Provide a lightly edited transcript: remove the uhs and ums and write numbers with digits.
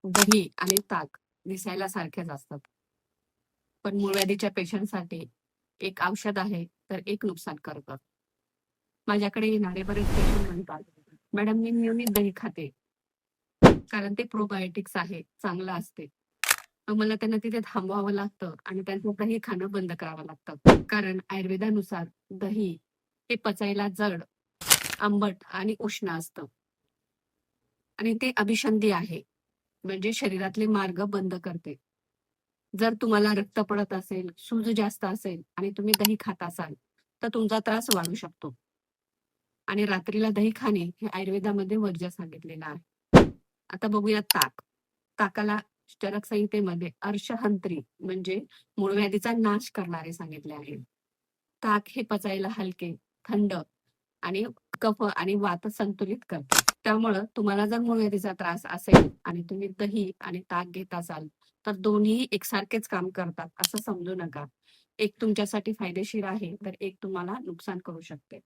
दही आणि ताक दिसायला सारखेच असतात, पण मूळव्याधीच्या पेशंटसाठी एक औषध आहे तर एक नुकसान करतं. माझ्याकडे येणारे बरेच पेशंट म्हणतात, मॅडम मी नियमित दही खाते कारण ते प्रोबायोटिक्स आहे, चांगलं असते. मग मला त्यांना तिथे थांबवावं लागतं आणि त्यांचं दही खाणं बंद करावं लागतं. कारण आयुर्वेदानुसार दही हे पचायला जड, आंबट आणि उष्ण असतं आणि ते अभिसंधी आहे, म्हणजे शरीरातले मार्ग बंद करते. जर तुम्हाला रक्त पडत असेल, सूज जास्त असेल आणि तुम्ही दही खात असाल, तर तुमचा त्रास वाढू शकतो. आणि रात्रीला दही खाणे हे आयुर्वेदामध्ये वर्ज्य सांगितलेलं आहे. आता बघूया ताक. ताकाला चरक संहितेमध्ये अर्षहंत्री म्हणजे मूळव्याधीचा नाश करणारे सांगितले आहे. ताक हे पचायला हलके, थंड आणि कफ आणि वात संतुलित करते. त्यामुळं तुम्हाला जर मूळव्याधीचा त्रास असेल आणि तुम्ही दही आणि ताक घेत असाल, तर दोन्ही एकसारखेच काम करतात असं समजू नका. एक तुमच्यासाठी फायदेशीर आहे, तर एक तुम्हाला नुकसान करू शकते.